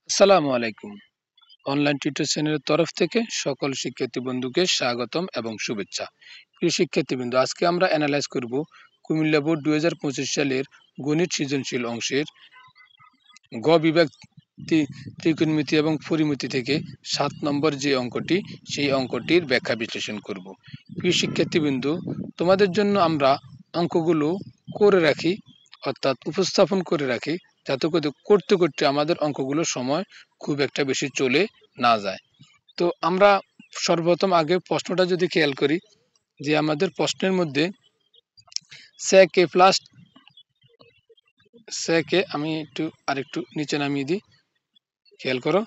আসসালামু আলাইকুম। Online tutor চ্যানেলের তরফ থেকে সকল শিক্ষার্থী বন্ধুকে স্বাগতম এবং শুভেচ্ছা। প্রিয় শিক্ষার্থীবৃন্দ, আজকে আমরা অ্যানালাইজ করব কুমিল্লা বোর্ড 2025 সালের গণিত সৃজনশীল অংশের গ বিভাগ ত্রিকোণমিতি এবং পরিমিতি থেকে 7 নম্বর যে অঙ্কটি, সেই অঙ্কটির ব্যাখ্যা বিশ্লেষণ করব। প্রিয় শিক্ষার্থীবৃন্দ, তোমাদের জন্য আমরা অঙ্কগুলো করে রাখি, অর্থাৎ উপস্থাপন করে রাখি, যাতে করতে করতে আমাদের অঙ্কগুলো সময় খুব একটা বেশি চলে না যায়। তো আমরা সর্বপ্রথম আগে প্রশ্নটা যদি খেয়াল করি, যে আমাদের প্রশ্নের মধ্যে sec a plus sec a, আমি আরেকটু নিচে নামিয়ে দিই, খেয়াল করো।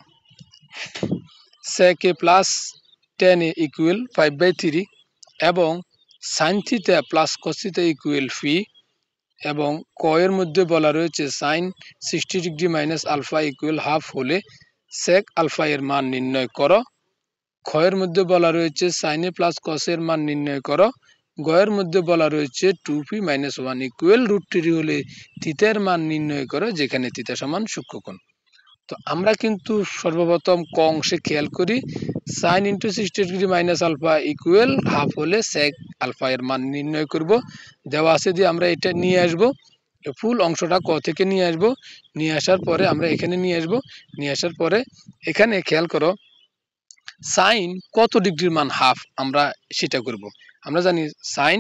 sec a plus tan a equal 5/3 এবং sin থিটা প্লাস cos থিটা ইকুয়াল phi এবং ক এর মধ্যে বলা রয়েছে sin 60 degree minus alpha equal half হলে sec আলফা এর মান নির্ণয় করো। খ এর মধ্যে বলা রয়েছে sin a প্লাস cos এর মান নির্ণয় করো। গ এর মধ্যে বলা রয়েছে 2p মাইনাস 1 ইকুয়াল √3 হলে থিটার মান নির্ণয় করো, যেখানে থিটা সমান সূক্ষ্মকোণ। তো আমরা কিন্তু সর্বপ্রথম ক অংশে খেয়াল করি, sin * 60 degree minus alpha equal half হলে sec আলফা এর মান নির্ণয় করব। দেওয়া আছে দিয়ে আমরা এটা নিয়ে আসব, ফুল অংশটা ক থেকে নিয়ে আসব, নিয়ে আসার পরে আমরা এখানে নিয়ে আসব, নিয়ে আসার পরে এখানে খেয়াল করো সাইন কত ডিগ্রির মান হাফ, আমরা সেটা করব। আমরা জানি সাইন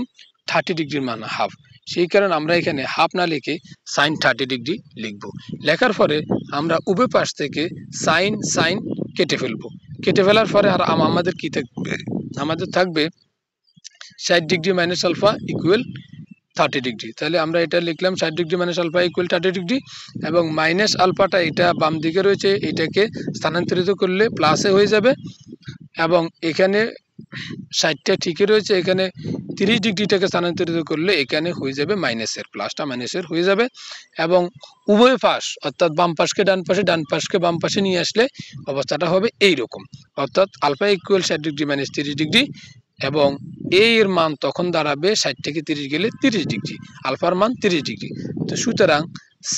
30 ডিগ্রির মান হাফ, সেই কারণে আমরা এখানে হাফ না লিখে সাইন 30 ডিগ্রি লিখব। লেখার পরে আমরা উভয় পাশ থেকে সাইন সাইন কেটে ফেলব। কেটে ফেলার পরে আর আমাদের কি থাকবে, আমাদের থাকবে 60 degree minus alpha equal 30 degree. তাহলে আমরা এটা লিখলাম 60 degree minus alpha equal 30 degree, এবং মাইনাস আলফাটা এটা বাম দিকে রয়েছে, এটাকে স্থানান্তরিত করলে প্লাসে হয়ে যাবে, এবং এখানে 60টা ঠিকই রয়েছে, এখানে 30 ডিগ্রিটাকে স্থানান্তরিত করলে এখানে হয়ে যাবে মাইনাসের, প্লাসটা মাইনাসের হয়ে যাবে। এবং উভয় পাশ অর্থাৎ বাম পাশকে ডান পাশে, ডান পাশকে বাম পাশে নিয়ে আসলে অবস্থাটা হবে এই রকম, অর্থাৎ alpha equal 60 degree minus 30 degree, এবং এ এর মান তখন দাঁড়াবে 60 থেকে 30 গেলে 30 ডিগ্রি, আলফার মান 30 ডিগ্রি। তো সুতরাং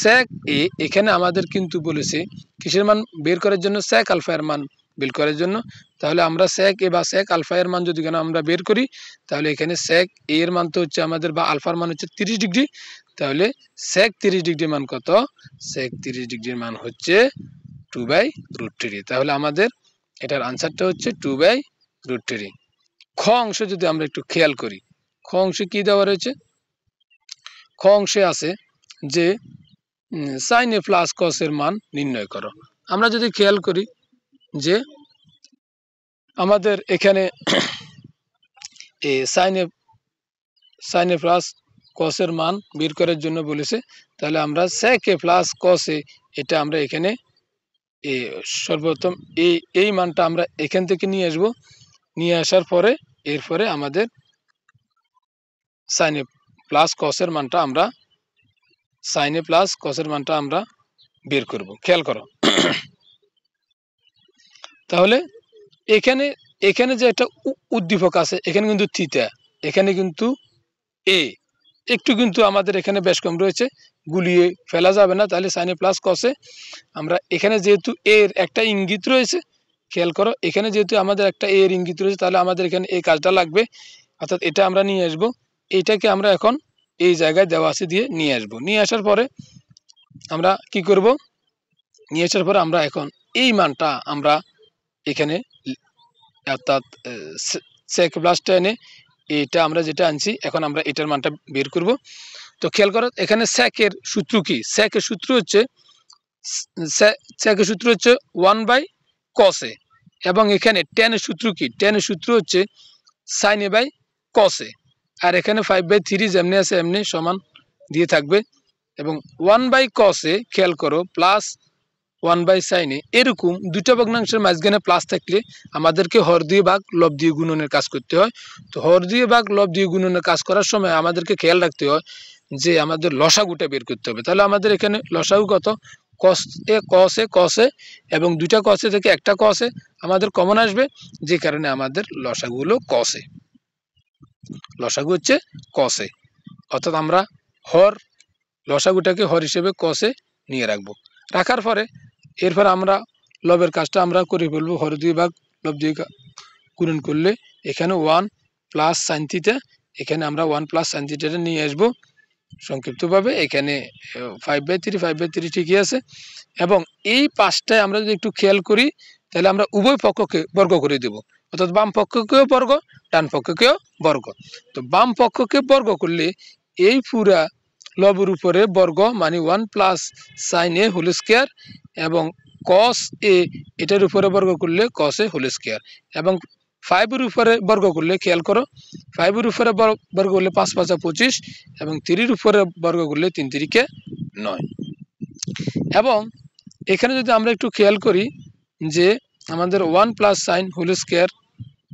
sec a, এখানে আমাদের কিন্তু বলেছে কিসের মান বের করার জন্য, sec আলফা এর মান বের করার জন্য। তাহলে আমরা sec a বা sec আলফা এর মান যদি আমরা বের করি, তাহলে এখানে sec a এর মান তো হচ্ছে আমাদের, বা আলফার মান হচ্ছে 30 ডিগ্রি, তাহলে sec 30 ডিগ্রির মান কত, sec 30 ডিগ্রির মান হচ্ছে 2/√3। তাহলে আমাদের এটার আনসারটা হচ্ছে 2/√3। খ অংশে যদি আমরা একটু খেয়াল করি, খ অংশে কি দেওয়া রয়েছে, খ অংশে আছে যে sin a প্লাস cos এর মান নির্ণয় করো। আমরা যদি খেয়াল করি যে আমাদের এখানে sin a প্লাস cos এর মান বের করার জন্য বলেছে, তাহলে আমরা sec a plus cos a, এটা আমরা এখানে সর্বপ্রথম এই মানটা আমরা এখান থেকে নিয়ে আসব, নিয়ে আসার পরে এরপরে আমাদের sin a প্লাস cos এর মানটা আমরা sin a প্লাস cos এর মানটা আমরা বের করব। খেয়াল করো তাহলে এখানে যে একটা উদ্দীপক আছে, এখানে কিন্তু থিটা, এখানে কিন্তু এ, একটু কিন্তু আমাদের এখানে বেশ কম রয়েছে, গুলিয়ে ফেলা যাবে না। তাহলে sin a plus cos a, আমরা এখানে যেহেতু এর একটা ইঙ্গিত রয়েছে, খেয়াল করো এখানে যেহেতু আমাদের একটা এর ইঙ্গিত রয়েছে, তাহলে আমাদের এখানে এই কাজটা লাগবে, অর্থাৎ এটা আমরা নিয়ে আসবো, এইটাকে আমরা এখন এই জায়গায় দেওয়া আছে দিয়ে নিয়ে আসবো। নিয়ে আসার পরে আমরা কি করব, নিয়ে আসার পরে আমরা এখন এই মানটা আমরা এখানে, অর্থাৎ sec প্লাস tan a, এটা আমরা যেটা আনছি, এখন আমরা এটার মানটা বের করব। তো খেয়াল করো এখানে sec এর সূত্র কি, sec এর সূত্র হচ্ছে 1/cos a, এবং এখানে tan এর সূত্র কি, tan এর সূত্র হচ্ছে sin a/cos a, আর এখানে 5/3 যেমনি আছে এমনি সমান দিয়ে থাকবে, এবং 1/cos a খেয়াল করো প্লাস 1/sin a, এরকম দুইটা ভগ্নাংশের মাঝখানে প্লাস থাকলে আমাদেরকে হর দিয়ে ভাগ লব দিয়ে গুণনের কাজ করতে হয়। তো হর দিয়ে ভাগ লব দিয়ে গুণনের কাজ করার সময় আমাদেরকে খেয়াল রাখতে হয় যে আমাদের লসাগুটা বের করতে হবে। তাহলে আমাদের এখানে লসাগু কত, cos a, এবং দুইটা cos a থেকে একটা cos a আমাদের কমন আসবে, যে কারণে আমাদের লসাগু হলো cos a, লসাগু হচ্ছে cos a, অর্থাৎ আমরা লসাগুটাকে হর হিসেবে cos a নিয়ে রাখবো। রাখার পরে এরপর আমরা লবের কাজটা আমরা করে ফেলবো, হর 2 ভাগ লব 2 গুণন করলে এখানে 1 প্লাস সাইন থিটা, এখানে আমরা 1 প্লাস সাইন থিটাটা নিয়ে আসবো সংক্ষিপ্তভাবে। এখানে 5/3 ঠিকই আছে। এবং এই পাশটায় আমরা যদি একটু খেয়াল করি তাহলে আমরা উভয় পক্ষকে বর্গ করে দেব, অর্থাৎ বাম পক্ষকেও বর্গ ডান পক্ষকেও বর্গ। তো বাম পক্ষকে বর্গ করলে এই পুরা লবের উপরে বর্গ মানে 1 প্লাস সাইন এ হোল স্কয়ার, এবং কস এ এটার উপরে বর্গ করলে কস এ হোল স্কয়ার, এবং 5 এর উপরে বর্গ করলে খেয়াল করো 5 এর উপরে বর্গ করলে 5 5 25, এবং 3 এর উপরে বর্গ করলে 3 3 9। এবং এখানে যদি আমরা একটু খেয়াল করি যে আমাদের 1 প্লাস সাইন হোল স্কয়ার,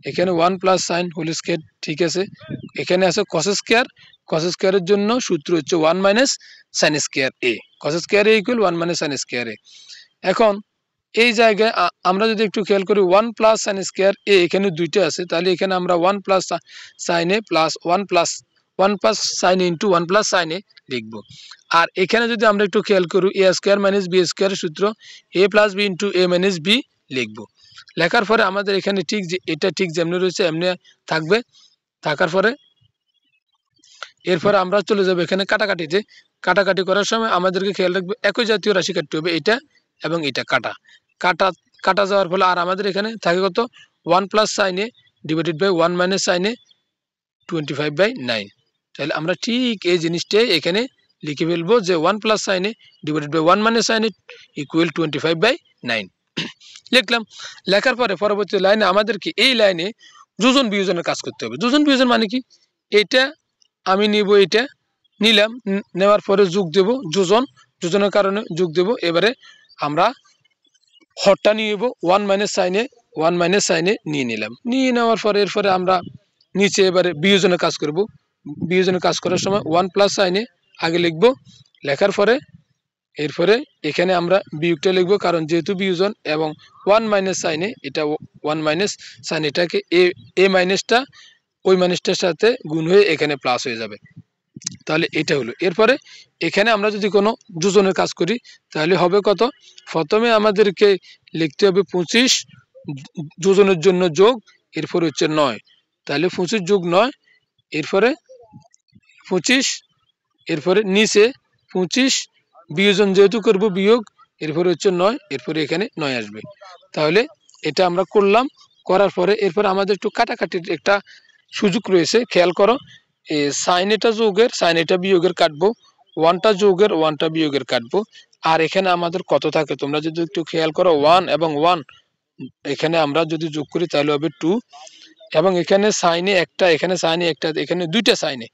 এখানে 1 প্লাস সাইন হোল স্কয়ার ঠিক আছে, এখানে আছে কস স্কয়ার, কস স্কয়ারের জন্য সূত্র হচ্ছে 1 মাইনাস সাইন স্কয়ার এ, কস স্কয়ার এ ইকুয়াল 1 মাইনাস সাইন স্কয়ার এ। এখন এই জায়গায় আমরা যদি একটু খেয়াল করি 1 প্লাস সাইন স্কয়ার এ এখানে দুইটা আছে, তাহলে এখানে আমরা 1 plus sine A plus 1 plus sine into 1 plus sine A লিখব। আর এখানে যদি আমরা একটু খেয়াল করি এ স্কয়ার মাইনাস বি স্কয়ারের সূত্র A plus B into A minus B লিখব। লেখার পরে আমাদের এখানে ঠিক যে এটা ঠিক যেমনি রয়েছে এমনি থাকবে, থাকার পরে এরপরে আমরা চলে যাব এখানে কাটাকাটিতে। কাটাকাটি করার সময় আমাদেরকে খেয়াল রাখবে একই জাতীয় রাশি কাটতে হবে, এটা এবং এটা কাটা যাওয়ার ফলে আর আমাদের এখানে থাকে কত 1 plus sine A divided by 1 minus sine A 25/9। তাহলে আমরা ঠিক এই জিনিসটাই এখানে লিখে ফেলবো যে 1 plus sine A divided by 1 minus sine A equal 25/9 লিখলাম। লেখার পরে পরবর্তী লাইনে আমাদেরকে এই লাইনে যোজন বিয়োজনের কাজ করতে হবে। যোজন বিয়োজন মানে কি, এটা আমি নিব, এটা নিলাম, নেওয়ার পরে যোগ দেব, যোজনের কারণে যোগ দেব। এবারে আমরা হরটা নিয়ে নেব 1 মাইনাস সাইনে নিয়ে নিলাম, নিয়ে নেওয়ার পরে এরপরে আমরা নিচে এবারে বিয়োজনের কাজ করব। বিয়োজনের কাজ করার সময় 1 প্লাস সাইনে আগে লিখব, লেখার পরে এরপরে এখানে আমরা বিয়োগটা লিখব, কারণ যেহেতু বিয়োজন, এবং 1 মাইনাস সাইনে এটা 1 মাইনাস সাইন এটাকে এ মাইনাসটা ওই মাইনাসটার সাথে গুণ হয়ে এখানে প্লাস হয়ে যাবে। তাহলে এটা হলো। এরপরে এখানে আমরা যদি কোনো যোজনের কাজ করি তাহলে হবে কত, প্রথমে আমাদেরকে লিখতে হবে 25 যোজনের জন্য যোগ, এরপরে হচ্ছে 9, তাহলে 25 যোগ 9, এরপরে 25, এরপরে নিচে 25 বিয়োজন যেহেতু করব বিয়োগ, এরপরে হচ্ছে 9, এরপরে এখানে 9 আসবে। তাহলে এটা আমরা করলাম, করার পরে এরপরে আমাদের একটু কাটাকাটির একটা সুযোগ রয়েছে, খেয়াল করো সাইন এটা যোগের সাইন এটা বিয়োগের কাটবো, 1টা যোগের 1টা বিয়োগের কাটবো। আর এখানে আমাদের কত থাকে তোমরা যদি একটু খেয়াল করো 1 এবং 1 এখানে আমরা যদি যোগ করি তাহলে হবে 2, এবং এখানে সাইনে একটা, এখানে সাইনে একটা, এখানে দুইটা সাইনে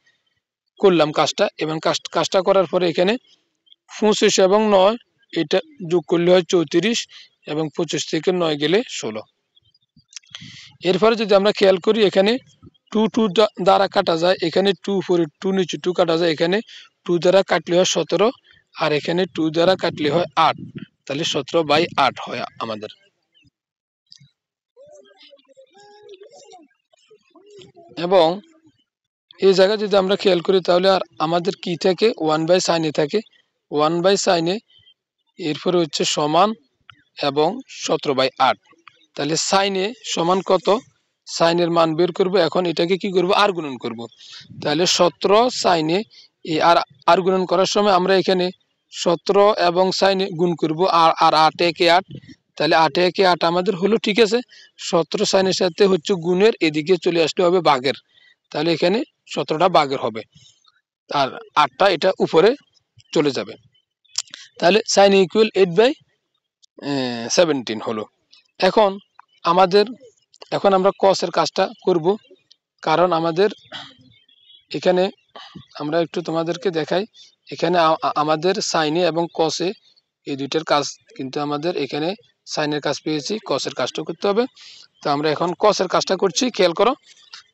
করলাম কাজটা। এবং কাজটা করার পরে এখানে 25 এবং 9 এটা যোগ করলে হয় 34, এবং 25 থেকে 9 গেলে 16। এরপরে যদি আমরা খেয়াল করি এখানে 2 দ্বারা কাটা যায়, এখানে 2 পরে 2 নিচে 2 কাটা যায়, এখানে 2 দ্বারা কাটলে হয় 17, আর এখানে 2 দ্বারা কাটলে হয় 8, তাহলে 17/8 হয় আমাদের। এবং এই জায়গায় যদি আমরা খেয়াল করি তাহলে আর আমাদের কি থাকে 1/sin এ থাকে, 1/sin এ এরপরে হচ্ছে সমান এবং 17/8। তাহলে সাইন এ সমান কত, সাইনের মান বের করব। এখন এটাকে কি করব, আর গুণন করব। তাহলে 17 সাইনে আর গুণন করার সময় আমরা এখানে 17 এবং সাইনে গুণ করব, আর 8 একে 8, তাহলে 8 একে 8 আমাদের হলো, ঠিক আছে। 17 সাইনের সাথে হচ্ছে গুণের এদিকে চলে আসতে হবে ভাগের, তাহলে এখানে 17টা ভাগের হবে, আর 8টা এটা উপরে চলে যাবে। তাহলে সাইন ইকুয়াল 8/17 হলো। এখন আমরা কসের কাজটা করব, কারণ আমাদের এখানে আমরা একটু তোমাদেরকে দেখাই, এখানে আমাদের সাইনে এবং কসে এই দুইটার কাজ কিন্তু আমাদের এখানে সাইনের কাজ পেয়েছি, কসের কাজটা করতে হবে। তো আমরা এখন কসের কাজটা করছি, খেয়াল করো।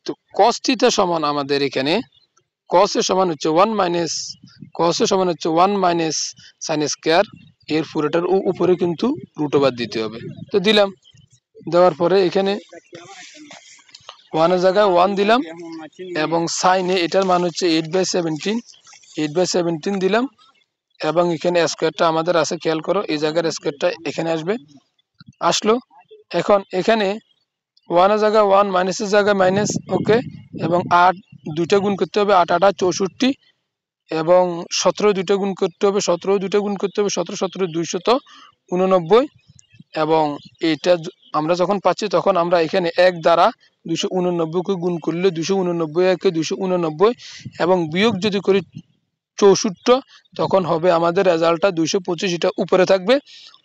তো কস থিটা সমান আমাদের এখানে কসের সমান হচ্ছে 1 মাইনাস সাইন স্কয়ার, এর পুরোটার উপরে কিন্তু রুট ওভার দিতে হবে। তো দিলাম, দেওয়ার পরে এখানে 1 এর জায়গায় 1 দিলাম, এবং সাইনে এটার মান হচ্ছে 8/17 দিলাম, এবং এখানে স্কোয়ারটা আমাদের আছে, খেয়াল করো এই জায়গার স্কোয়ারটা এখানে আসবে, আসলো। এখন এখানে 1 এর জায়গায় 1, মাইনাসের জায়গায় মাইনাস, ওকে। এবং 8 দুইটা গুণ করতে হবে, 8 8 64, এবং 17 দুইটা গুণ করতে হবে, 17 দুইটা গুণ করতে হবে, 17 17 289। এবং এইটা আমরা যখন পাচ্ছি তখন আমরা এখানে 1 দ্বারা 289 কে গুণ করলে 289 একে 289, এবং বিয়োগ যদি করি 64, তখন হবে আমাদের রেজাল্টটা 225, এটা উপরে থাকবে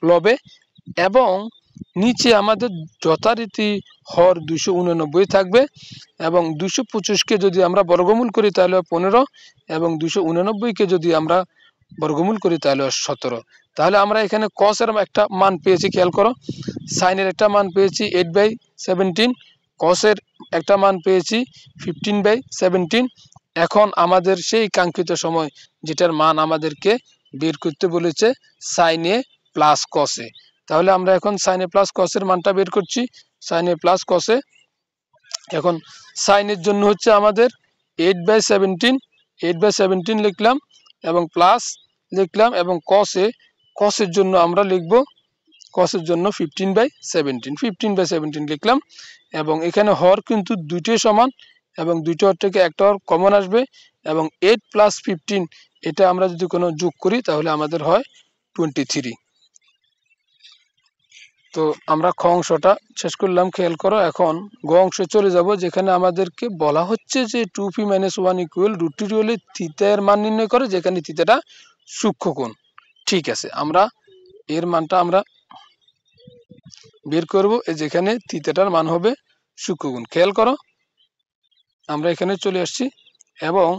লবে। এবং নিচে আমাদের যথারীতি হর 289 থাকবে, এবং 225কে যদি আমরা বর্গমূল করি তাহলে 15, এবং 289কে যদি আমরা বর্গমূল করি তাহলে 17। তাহলে আমরা এখানে cos এর একটা মান পেয়েছি, খেয়াল করো। সাইনের একটা মান পেয়েছি 8/17, cos এর একটা মান পেয়েছি 15/17। এখন আমাদের সেই কাঙ্ক্ষিত সময় যেটার মান আমাদেরকে বের করতে বলেছে সাইনে প্লাস কসে, তাহলে আমরা এখন সাইনে প্লাস কসের মানটা বের করছি। সাইনে প্লাস কসে, এখন সাইনের জন্য হচ্ছে আমাদের 8/17 লিখলাম, এবং প্লাস লিখলাম, এবং কসের জন্য আমরা লিখব, কসের জন্য 15/17 লিখলাম। এবং এখানে হর কিন্তু দুইটাই সমান, এবং দুইটা হর থেকে একটা হর কমন আসবে, এবং 8 + 15 এটা আমরা যদি কোনো যোগ করি তাহলে আমাদের হয় 23। তো আমরা খ অংশটা শেষ করলাম, খেয়াল করো। এখন গ অংশে চলে যাব, যেখানে আমাদেরকে বলা হচ্ছে যে 2p - 1 = √3 হলে থিটা এর মান নির্ণয় করে, যেখানে থিটাটা সূক্ষ্মকোণ। ঠিক আছে, আমরা এর মানটা আমরা বের করব, যেখানে থিটাটার মান হবে সূক্ষ্মকোণ। খেয়াল করো, আমরা এখানে চলে আসছি, এবং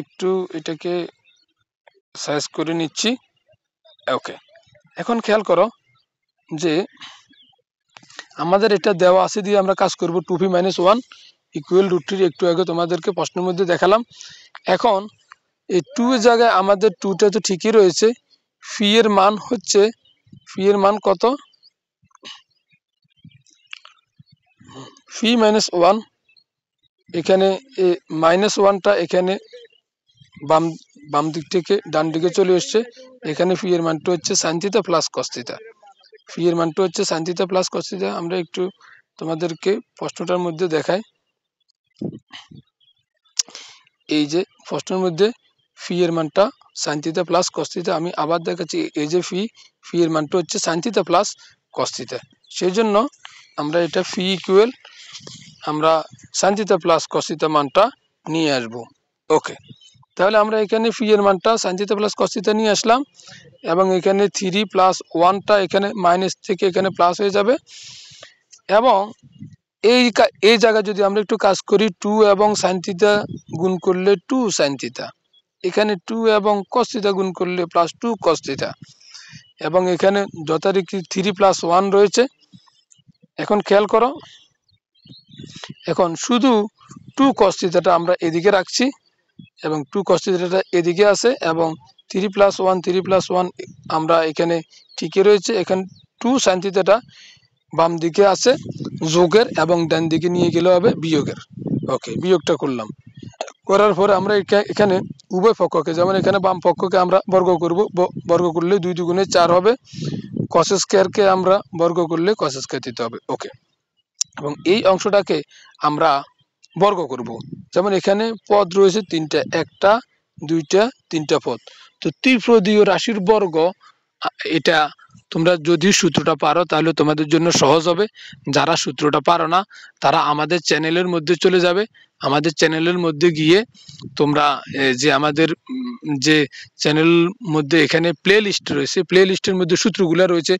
একটু এটাকে সাইজ করে নিচ্ছি, ওকে। এখন খেয়াল করো যে আমাদের এটা দেওয়া আছে দিয়ে আমরা কাজ করব। 2p - 1 = √3, একটু আগে তোমাদেরকে প্রশ্নের মধ্যে দেখালাম। এখন এই 2 এর জায়গায় আমাদের 2টা তো ঠিকই রয়েছে, ফি এর মান হচ্ছে, ফি এর মান কত, ফি -1, এখানে -1টা এখানে বাম দিক থেকে ডান দিকে চলে এসছে। এখানে ফি এর মানটা হচ্ছে sin θ + cos θ, ফি এর মানটা হচ্ছে sin θ + cos θ। আমরা একটু তোমাদেরকে প্রশ্নটার মধ্যে দেখাই, এই যে প্রশ্নের মধ্যে ফি এর মানটা sin θ + cos θ, আমি আবার দেখাচ্ছি, এই যে ফি এর মানটা হচ্ছে sin θ + cos θ, সেই জন্য আমরা এটা ফি ইকুয়াল আমরা sin θ + cos θ মানটা নিয়ে আসব, ওকে। তাহলে আমরা এখানে ফি এর মানটা sin θ + cos θ নিয়ে আসলাম, এবং এখানে 3 + 1টা এখানে মাইনাস থেকে এখানে প্লাস হয়ে যাবে, এবং এই জায়গায় যদি আমরা একটু কাজ করি, 2 এবং sin θ গুণ করলে 2 sin θ, এখানে 2 এবং cos θ গুণ করলে +2 cos θ, এবং এখানে যথারীতি 3 + 1 রয়েছে। এখন খেয়াল করো, এখন শুধু 2 cos θটা আমরা এদিকে রাখছি, এবং 2 cos θটা এদিকে আছে, এবং 3 + 1 3 + 1 আমরা এখানে ঠিকই রয়েছে। এখানে 2 sin θটা বাম দিকে আছে যোগের, এবং ডান দিকে নিয়ে গেলে হবে বিয়োগের, ওকে। বিয়োগটা করলাম, করার পরে আমরা এখানে উভয় পক্ষকে, যেমন এখানে বাম পক্ষকে আমরা বর্গ করব, বর্গ করলে 2 × 2 = 4 হবে, cos স্কয়ারকে আমরা বর্গ করলে cos স্কয়ার দিতে হবে, ওকে। এবং এই অংশটাকে আমরা বর্গ করব, যেমন এখানে পদ রয়েছে 3টা, 1টা 2টা 3টা পদ। তো ত্রিপদীয় রাশির বর্গ, এটা তোমরা যদি সূত্রটা পারো তাহলে তোমাদের জন্য সহজ হবে। যারা সূত্রটা পারো না তারা আমাদের চ্যানেলের মধ্যে চলে যাবে, আমাদের চ্যানেলের মধ্যে গিয়ে তোমরা যে আমাদের যে চ্যানেল মধ্যে এখানে প্লে লিস্ট রয়েছে, প্লে লিস্টের মধ্যে সূত্রগুলো রয়েছে,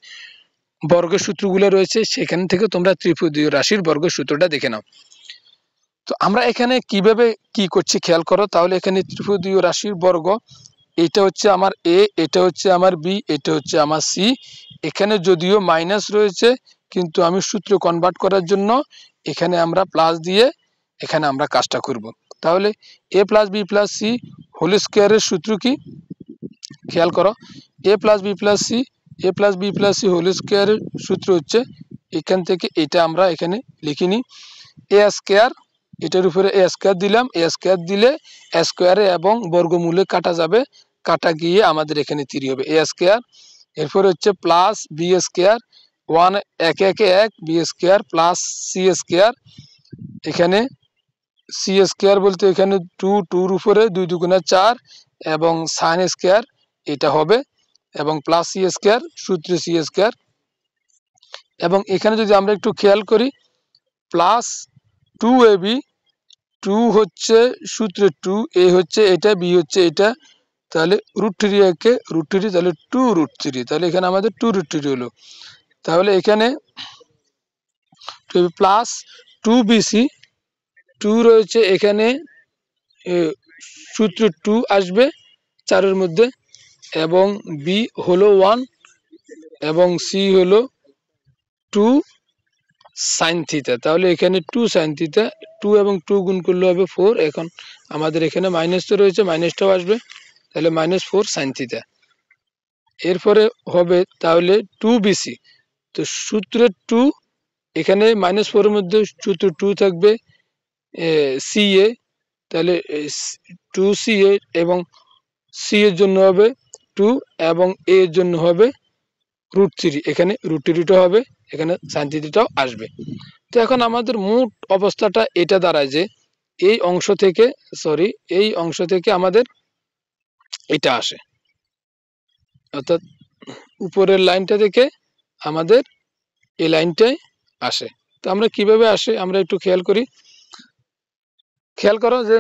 বর্গের সূত্রগুলো রয়েছে, সেখান থেকে তোমরা ত্রিপদীয় রাশির বর্গের সূত্রটা দেখে নাও। তো আমরা এখানে কিভাবে কি করছি খেয়াল করো, তাহলে এখানে ত্রিপদীয় রাশির বর্গ, এটা হচ্ছে আমার এ, এটা হচ্ছে আমার বি, এটা হচ্ছে আমার সি। এখানে যদিও মাইনাস রয়েছে, কিন্তু আমি সূত্র কনভার্ট করার জন্য এখানে আমরা প্লাস দিয়ে এখানে আমরা কাজটা করব। তাহলে a + b + c হোল স্কয়ারের সূত্র কি, খেয়াল করো, a + b + c, a + b + c whole স্কয়ারের সূত্র হচ্ছে, এখান থেকে এটা আমরা এখানে লিখিনি, a² এটার উপরে এ স্কোয়ার দিলাম, এ স্কোয়ার দিলে স্কোয়ারে এবং বর্গমূলে কাটা যাবে, কাটা গিয়ে আমাদের এখানে 3 হবে এ স্কোয়ার। এরপরে হচ্ছে প্লাস বি স্কোয়ার, 1 একে একে 1 B square plus C square, এখানে সি স্কোয়ার বলতে এখানে 2, 2-র উপরে 2 দুগুণে 4 এবং সাইন স্কোয়ার এটা হবে এবং প্লাস সি স্কোয়ার, সূত্রে সি স্কোয়ার। এবং এখানে যদি আমরা একটু খেয়াল করি প্লাস 2ab, 2 হচ্ছে সূত্রে 2, এ হচ্ছে এটা, বি হচ্ছে এটা, তাহলে √3 একে √3, তাহলে 2√3, তাহলে এখানে আমাদের 2√3 হলো। তাহলে এখানে প্লাস 2bc, 2 রয়েছে এখানে সূত্র 2 আসবে 4-এর মধ্যে এবং বি হলো 1 এবং সি হলো 2 সাইন থিটা, তাহলে এখানে 2 সাইন থিটা, 2 এবং 2 গুণ করলে হবে 4, এখন আমাদের এখানে মাইনাস তো রয়েছে, মাইনাসটাও আসবে, তাহলে -4 সাইন থিটা। এরপরে হবে তাহলে 2bc, তো সূত্রে 2 এখানে -4-এর মধ্যে সূত্র 2 থাকবে ca, তাহলে 2ca এবং c এর জন্য হবে 2 এবং a এর জন্য হবে √3, এখানে √3টা হবে, এখানে সাইন থিটাটাও আসবে। তো এখন আমাদের মোট অবস্থাটা এটা দাঁড়ায় যে এই অংশ থেকে আমাদের এটা আসে, অর্থাৎ উপরের লাইনটা থেকে আমাদের এই লাইনটাই আসে। তো আমরা কিভাবে আসে আমরা একটু খেয়াল করো যে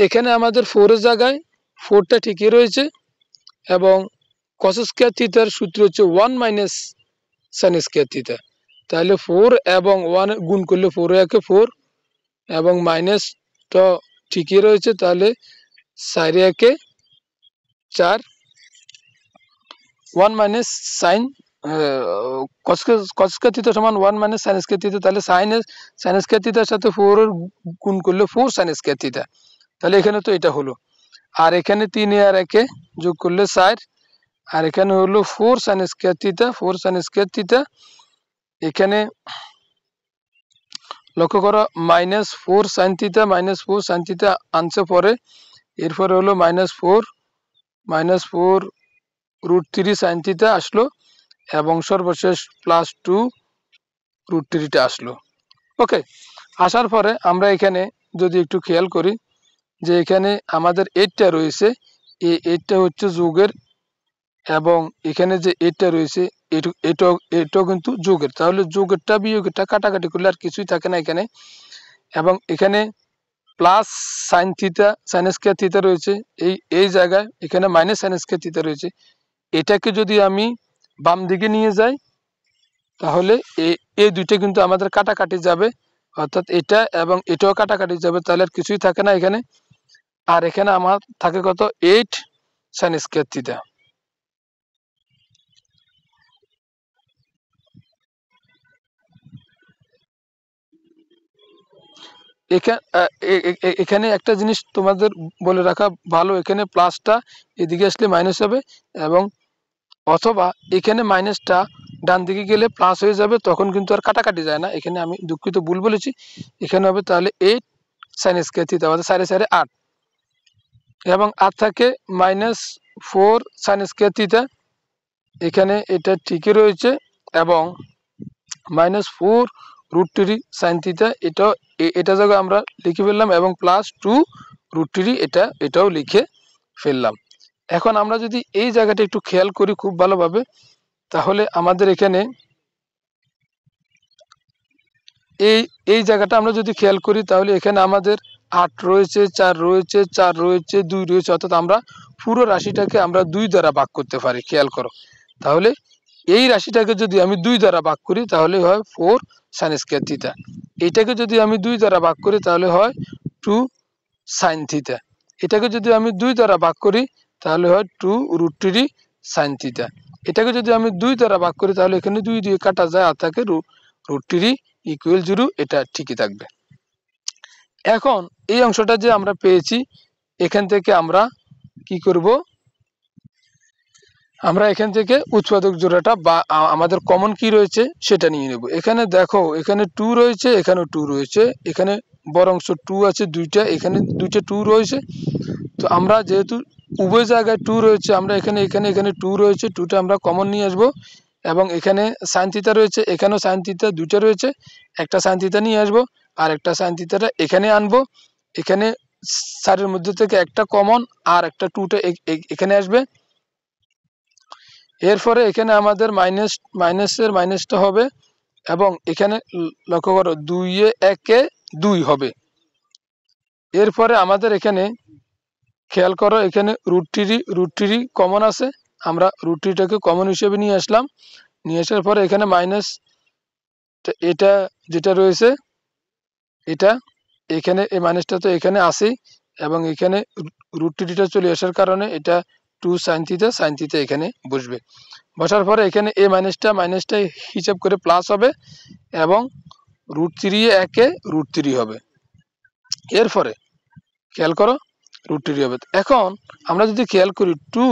এখানে আমাদের 4-এর জায়গায় 4টা ঠিকই রয়েছে এবং cos স্কয়ার থিটার সূত্র হচ্ছে 1 মাইনাস সাইন স্কয়ার থিটা, তাহলে 4 এবং 1 গুণ করলে 4 একে 4 এবং মাইনাসটা ঠিকই রয়েছে, তাহলে 4 একে 4, 1 minus sign cos square theta সমান 1 মাইনাস সাইন স্কয়ার থিটা, তাহলে সাইন স্কয়ার থিটার সাথে 4 এর গুণ করলে 4 সাইন স্কয়ার থিটা, তাহলে এখানে তো এটা হলো। আর এখানে 3 আর 1 যোগ করলে 4, আর এখানে হলো 4 sine square theta, 4 sine square theta, এখানে লক্ষ্য করো -4 সাইন থিটা, -4 সাইন থিটা আনছে পরে, এরপরে হলো -4 √3 সাইন থিটা আসলো এবং সর্বশেষ +2 √3টা আসলো। ওকে, আসার পরে আমরা এখানে যদি একটু খেয়াল করি যে এখানে আমাদের 8টা রয়েছে, এই 8টা হচ্ছে যোগের এবং এখানে যে 8টা রয়েছে এটাও কিন্তু যোগের, তাহলে যোগেরটা বিয়োগেরটা কাটাকাটি করলে আর কিছুই থাকে না এখানে। এবং এখানে plus sine theta, sine square theta রয়েছে এই জায়গায়, এখানে মাইনাস সাইন স্কয়ার থিটা রয়েছে, এটাকে যদি আমি বাম দিকে নিয়ে যাই তাহলে এই দুইটা কিন্তু আমাদের কাটাকাটি যাবে, অর্থাৎ এটা এবং এটাও কাটাকাটি যাবে, তাহলে আর কিছুই থাকে না এখানে। আর এখানে আমার থাকে কত 8 সাইন স্কয়ার থিটা। এখানে একটা জিনিস তোমাদের বলে রাখা ভালো, এখানে প্লাসটা এদিকে আসলে মাইনাস হবে এবং অথবা এখানে মাইনাসটা ডান দিকে গেলে প্লাস হয়ে যাবে, তখন কিন্তু আর কাটাকাটি যায় না। এখানে আমি দুঃখিত ভুল বলেছি, এখানে হবে তাহলে 8 সাইন স্কয়ার থিটা, অর্থাৎ 4 8 এবং আর থাকে -4 সাইন স্কয়ার থিটা, এখানে এটা ঠিকই রয়েছে এবং -4 √3 সাইন থিটা, এটা জায়গায় আমরা লিখে ফেললাম এবং +2 √3 এটাও লিখে ফেললাম। এখন আমরা যদি এই জায়গাটা একটু খেয়াল করি খুব ভালোভাবে, তাহলে আমাদের এখানে এই জায়গাটা আমরা যদি খেয়াল করি তাহলে এখানে আমাদের 8 রয়েছে, 4 রয়েছে, 4 রয়েছে, 2 রয়েছে, অর্থাৎ আমরা পুরো রাশিটাকে আমরা 2 দ্বারা ভাগ করতে পারি। খেয়াল করো, তাহলে এই রাশিটাকে যদি আমি 2 দ্বারা ভাগ করি তাহলে হয় 4 সাইন স্কয়ার থিটা, এটাকে যদি আমি 2 দ্বারা ভাগ করি তাহলে হয় 2 সাইন থিটা, এটাকে যদি আমি 2 দ্বারা ভাগ করি তাহলে হয় 2 √3 সাইন থিটা, এটাকে যদি আমি 2 দ্বারা ভাগ করি তাহলে এখানে 2 দিয়ে কাটা যায়, আর থাকে √3 = 0, এটা ঠিকই থাকবে। এখন এই অংশটা যে আমরা পেয়েছি, এখান থেকে আমরা কি করব, আমরা এখান থেকে উৎপাদক জোড়াটা বা আমাদের কমন কি রয়েছে সেটা নিয়ে নেব। এখানে দেখো, এখানে 2 রয়েছে, এখানেও 2 রয়েছে, এখানে বরংশ 2 আছে দুইটা, এখানে দুইটা 2 রয়েছে। তো আমরা যেহেতু উভয় জায়গায় 2 রয়েছে, আমরা এখানে এখানে এখানে 2 রয়েছে, 2টা আমরা কমন নিয়ে আসবো এবং এখানে সাইন থিটা রয়েছে, এখানেও সাইন থিটা দুইটা রয়েছে, একটা সাইন থিটা নিয়ে আসবো আর একটা সাইন থিটাটা এখানে আনবো। এখানে সাইডের মধ্যে থেকে একটা কমন আর একটা 2টা এখানে আসবে। এরপরে এখানে আমাদের মাইনাসের মাইনাসটা হবে এবং এখানে লক্ষ্য করো 2 এ 1 এ 2 হবে। এরপরে আমাদের এখানে খেয়াল করো এখানে রুট থ্রি কমন আছে, আমরা রুট থ্রিটাকে কমন হিসেবে নিয়ে আসলাম। নিয়ে আসার পরে এখানে মাইনাস এটা যেটা রয়েছে এটা এখানে এই মাইনাসটা তো এখানে আসেই এবং এখানে রুট থ্রিটা চলে আসার কারণে এটা 2 সাইন থিটা এখানে বসবে। বসার পরে এখানে এই মাইনাসটা হিসাব করে প্লাস হবে এবং √3 এ 1 এ √3 হবে। এরপরে খেয়াল করো √3 হবে। এখন আমরা যদি খেয়াল করি 2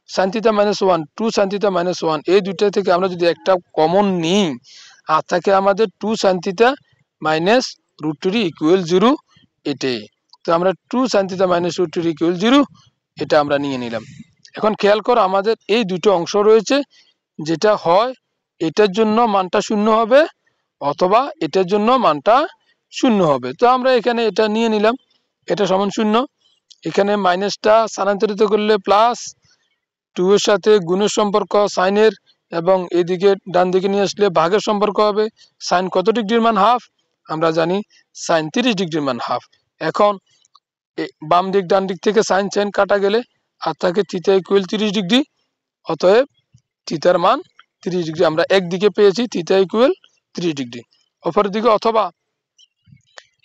sin θ - 1 2 sin θ - 1 এই দুইটা থেকে আমরা যদি একটা কমন নিই আর থাকে আমাদের 2 sin θ - √3 = 0 এটাই। তো আমরা 2 sin θ - √3 = 0 এটা আমরা নিয়ে নিলাম। এখন খেয়াল করো আমাদের এই দুটো অংশ রয়েছে, যেটা হয় এটার জন্য মানটা 0 হবে অথবা এটার জন্য মানটা 0 হবে। তো আমরা এখানে এটা নিয়ে নিলাম, এটা সমান 0। এখানে মাইনাসটা স্থানান্তরিত করলে প্লাস, 2 এর সাথে গুণের সম্পর্ক সাইনের এবং এদিকে ডান দিকে নিয়ে আসলে ভাগের সম্পর্ক হবে। সাইন কত ডিগ্রির মান হাফ? আমরা জানি সাইন 30 ডিগ্রির মান হাফ। এখন বাম দিক ডান দিক থেকে সাইন সাইন কাটা গেলে আর থাকে থিটা = 30 ডিগ্রি, অতএব থিটার মান 30 ডিগ্রি আমরা একদিকে পেয়েছি, থিটা = 30 ডিগ্রি। অপর দিকে অথবা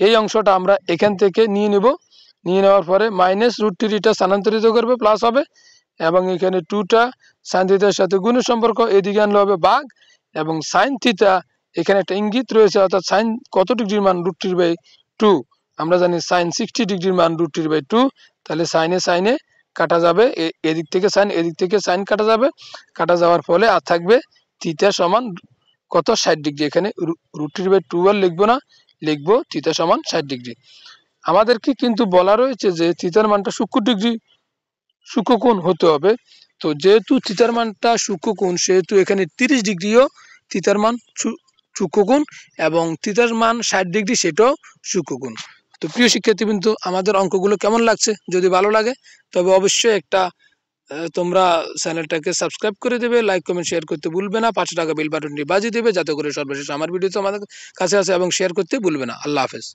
এই অংশটা আমরা এখান থেকে নিয়ে নেব, নিয়ে নেওয়ার পরে মাইনাস √3টা স্থানান্তরিত করবে প্লাস হবে এবং এখানে 2টা সাইন থিটার সাথে গুণের সম্পর্ক এদিকে আনলে হবে ভাগ এবং সাইন থিটা এখানে একটা ইঙ্গিত রয়েছে, অর্থাৎ সাইন কত ডিগ্রির মান √3/2 আমরা জানি সাইন 60 ডিগ্রির মান √3/2। তাহলে সাইনে কাটা যাবে, এদিক থেকে সাইন এদিক থেকে সাইন কাটা যাবে, কাটা যাওয়ার ফলে আর থাকবে থিটা সমান কত 60 ডিগ্রি। এখানে √3/2 আর লিখবো না, লিখবো থিটা সমান 60 ডিগ্রি। আমাদেরকে কিন্তু বলা রয়েছে যে থিটার মানটা সূক্ষ্মকোণ হতে হবে। তো যেহেতু থিটার মানটা সূক্ষ্মকোণ সেহেতু এখানে 30 ডিগ্রিও থিটার মান সূক্ষ্মকোণ এবং থিটার মান 60 ডিগ্রি সেটাও সূক্ষ্মকোণ। তো প্রিয় শিক্ষার্থীবৃন্দ, আমাদের অঙ্কগুলো কেমন লাগছে? যদি ভালো লাগে তবে অবশ্যই একটা তোমরা চ্যানেলটাকে সাবস্ক্রাইব করে দেবে, লাইক কমেন্ট শেয়ার করতে ভুলবে না, 5 টাকা বেল বাটনটি বাজিয়ে দেবে যাতে করে সর্বশেষ আমার ভিডিও তো আমাদের কাছে আসে এবং শেয়ার করতে ভুলবে না। আল্লাহ হাফেজ।